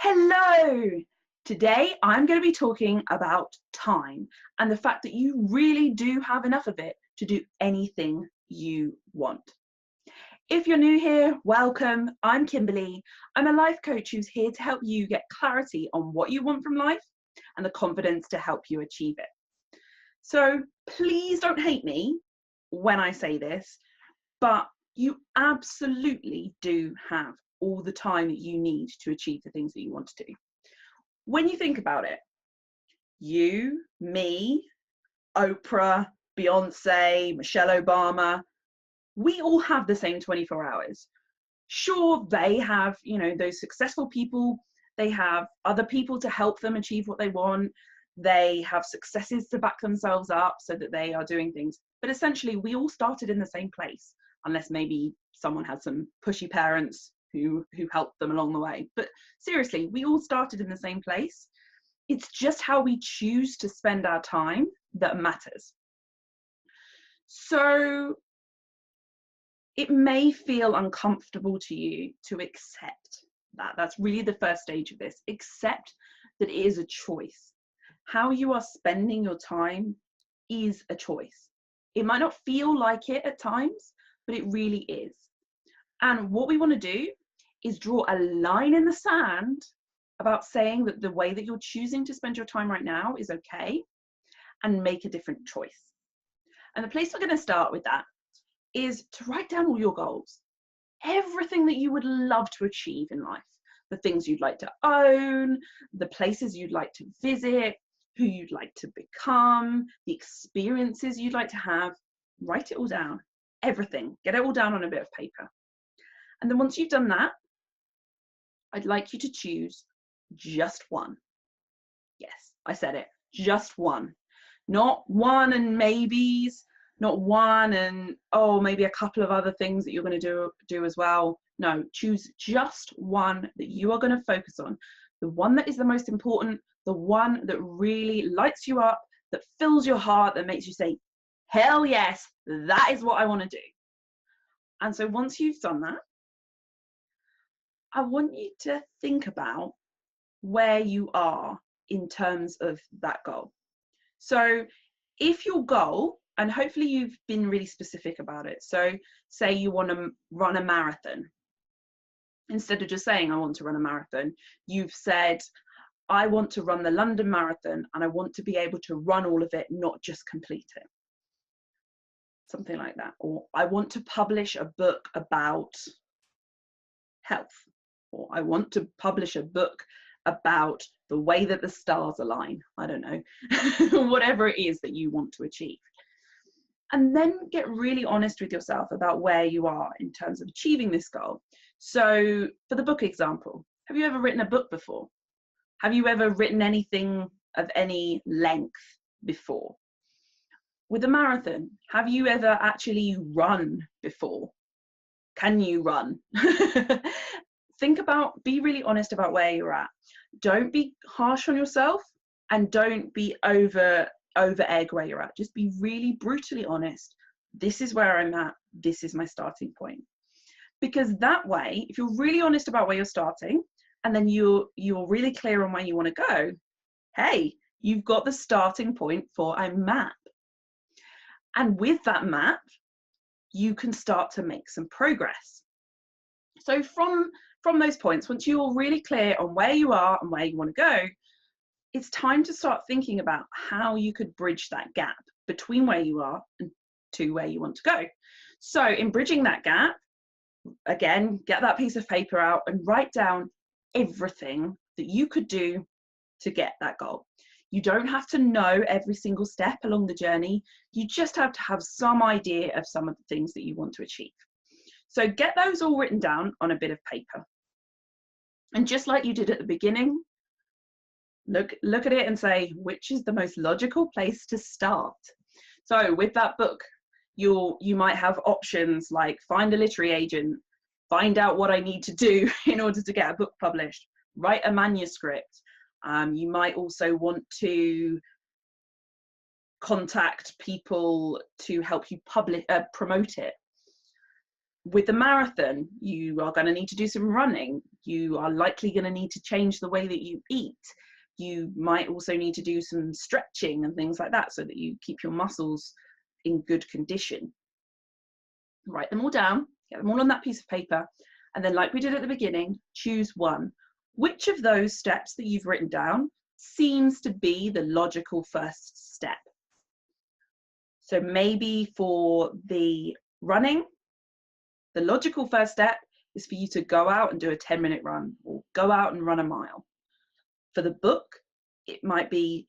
Hello! Today I'm going to be talking about time and the fact that you really do have enough of it to do anything you want. If you're new here, welcome. I'm Kimberly. I'm a life coach who's here to help you get clarity on what you want from life and the confidence to help you achieve it. So please don't hate me when I say this, but you absolutely do have all the time that you need to achieve the things that you want to do. When you think about it, you, me, Oprah, Beyonce, Michelle Obama, we all have the same 24 hours. Sure, they have, those successful people, they have other people to help them achieve what they want. They have successes to back themselves up so that they are doing things. But essentially, we all started in the same place, unless maybe someone had some pushy parents who helped them along the way. But seriously, we all started in the same place. It's just how we choose to spend our time that matters. So it may feel uncomfortable to you to accept that. That's really the first stage of this. Accept that it is a choice. How you are spending your time is a choice. It might not feel like it at times, but it really is. And what we want to do is draw a line in the sand about saying that the way that you're choosing to spend your time right now is okay, and make a different choice. And the place we're going to start with that is to write down all your goals, everything that you would love to achieve in life, the things you'd like to own, the places you'd like to visit, who you'd like to become, the experiences you'd like to have. Write it all down, everything. Get it all down on a bit of paper. And then once you've done that, I'd like you to choose just one. Yes, I said it, just one. Not one and maybes, not one and, oh, maybe a couple of other things that you're going to do as well. No, choose just one that you are going to focus on. The one that is the most important, the one that really lights you up, that fills your heart, that makes you say, hell yes, that is what I want to do. And so once you've done that, I want you to think about where you are in terms of that goal. So if your goal, and hopefully you've been really specific about it. So say you want to run a marathon. Instead of just saying, I want to run a marathon, you've said, I want to run the London Marathon and I want to be able to run all of it, not just complete it. Something like that. Or I want to publish a book about health. Or I want to publish a book about the way that the stars align. I don't know, whatever it is that you want to achieve. And then get really honest with yourself about where you are in terms of achieving this goal. So for the book example, have you ever written a book before? Have you ever written anything of any length before? With a marathon, have you ever actually run before? Can you run? Be really honest about where you're at. Don't be harsh on yourself and don't be over egg where you're at. Just be really brutally honest. This is where I'm at. This is my starting point. Because that way, if you're really honest about where you're starting, and then you're really clear on where you want to go, hey, you've got the starting point for a map. And with that map, you can start to make some progress. So from those points, once you're really clear on where you are and where you want to go, it's time to start thinking about how you could bridge that gap between where you are and to where you want to go. So in bridging that gap, again, get that piece of paper out and write down everything that you could do to get that goal. You don't have to know every single step along the journey. You just have to have some idea of some of the things that you want to achieve. So get those all written down on a bit of paper. And just like you did at the beginning, look at it and say, which is the most logical place to start? So with that book, you might have options like find a literary agent, find out what I need to do in order to get a book published, write a manuscript. You might also want to contact people to help you promote it. with the marathon, you are going to need to do some running. You are likely going to need to change the way that you eat. You might also need to do some stretching and things like that so that you keep your muscles in good condition. Write them all down, get them all on that piece of paper, and then, like we did at the beginning, choose one. Which of those steps that you've written down seems to be the logical first step? So maybe for the running, the logical first step is for you to go out and do a 10-minute run, or go out and run a mile. For the book, it might be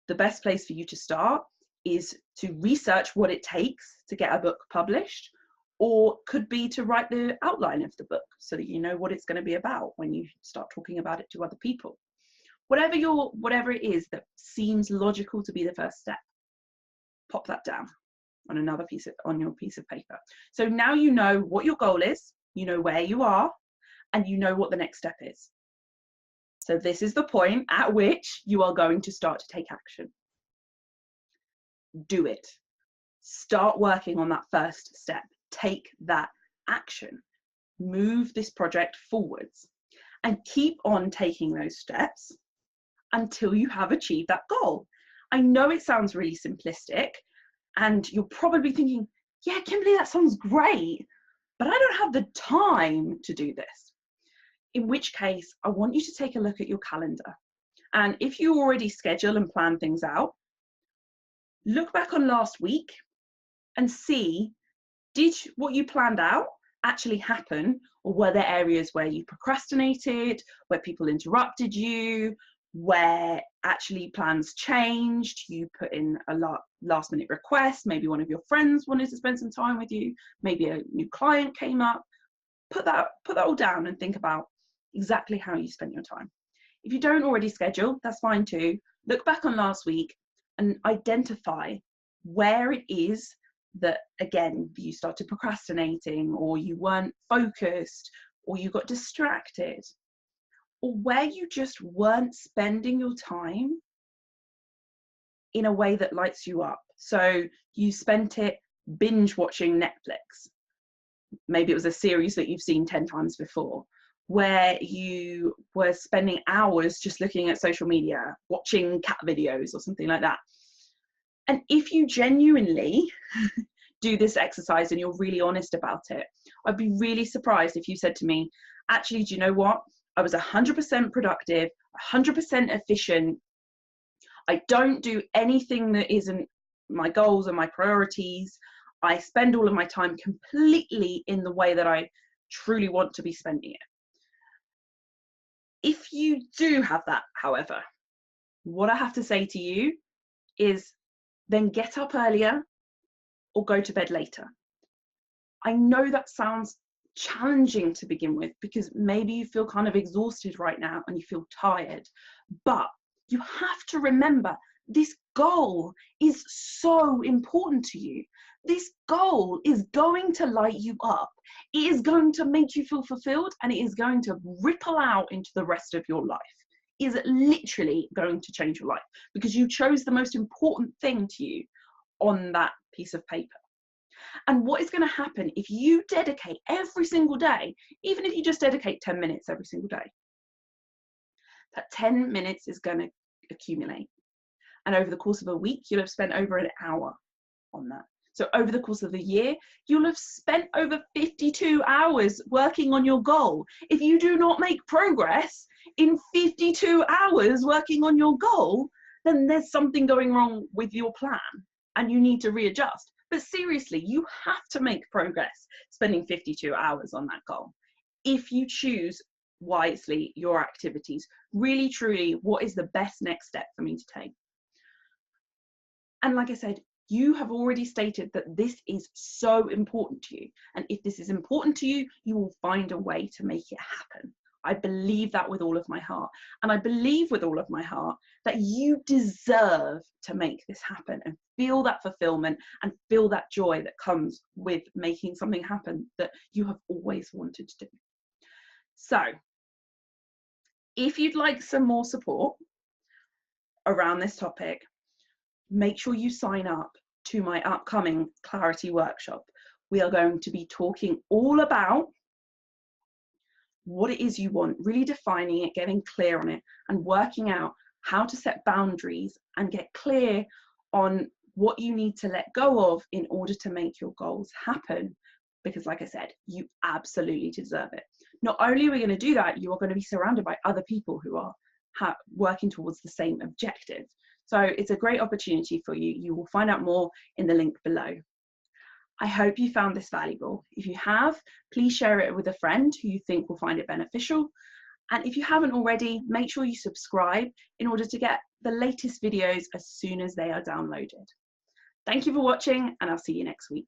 the best place for you to start is to research what it takes to get a book published, or could be to write the outline of the book so that you know what it's going to be about when you start talking about it to other people. Whatever it is that seems logical to be the first step, pop that down on your piece of paper. So now you know what your goal is, you know where you are, and you know what the next step is. So this is the point at which you are going to start to take action. Do it. Start working on that first step. Take that action. Move this project forwards and keep on taking those steps until you have achieved that goal. I know it sounds really simplistic, and you're probably thinking, yeah, Kimberly, that sounds great, but I don't have the time to do this. In which case, I want you to take a look at your calendar. And if you already schedule and plan things out, look back on last week and see, did what you planned out actually happen? Or were there areas where you procrastinated, where people interrupted you, where actually plans changed, you put in a last minute request, maybe one of your friends wanted to spend some time with you, maybe a new client came up. Put that all down and think about exactly how you spent your time. If you don't already schedule, that's fine too. Look back on last week and identify where it is that, again, you started procrastinating, or you weren't focused, or you got distracted, or where you just weren't spending your time in a way that lights you up. So you spent it binge watching Netflix. Maybe it was a series that you've seen 10 times before, where you were spending hours just looking at social media, watching cat videos or something like that. And if you genuinely do this exercise and you're really honest about it, I'd be really surprised if you said to me, actually, do you know what? I was 100% productive, 100% efficient. I don't do anything that isn't my goals and my priorities. I spend all of my time completely in the way that I truly want to be spending it. If you do have that, however, what I have to say to you is then get up earlier or go to bed later. I know that sounds challenging to begin with, because maybe you feel kind of exhausted right now and you feel tired, but you have to remember this goal is so important to you. This goal is going to light you up. It is going to make you feel fulfilled, and it is going to ripple out into the rest of your life. It is literally going to change your life because you chose the most important thing to you on that piece of paper. And what is going to happen if you dedicate every single day, even if you just dedicate 10 minutes every single day, that 10 minutes is going to accumulate. And over the course of a week, you'll have spent over an hour on that. So over the course of a year, you'll have spent over 52 hours working on your goal. If you do not make progress in 52 hours working on your goal, then there's something going wrong with your plan and you need to readjust. But seriously, you have to make progress spending 52 hours on that goal. If you choose wisely your activities, really, truly, what is the best next step for me to take? And like I said, you have already stated that this is so important to you. And if this is important to you, you will find a way to make it happen. I believe that with all of my heart. And I believe with all of my heart that you deserve to make this happen and feel that fulfillment and feel that joy that comes with making something happen that you have always wanted to do. So if you'd like some more support around this topic, make sure you sign up to my upcoming Clarity Workshop, we are going to be talking all about what it is you want, really defining it, getting clear on it, and working out how to set boundaries and get clear on what you need to let go of in order to make your goals happen. Because like I said, you absolutely deserve it. Not only are we going to do that, you are going to be surrounded by other people who are working towards the same objective. So it's a great opportunity for you. You will find out more in the link below. I hope you found this valuable. If you have, please share it with a friend who you think will find it beneficial. And if you haven't already, make sure you subscribe in order to get the latest videos as soon as they are downloaded. Thank you for watching, and I'll see you next week.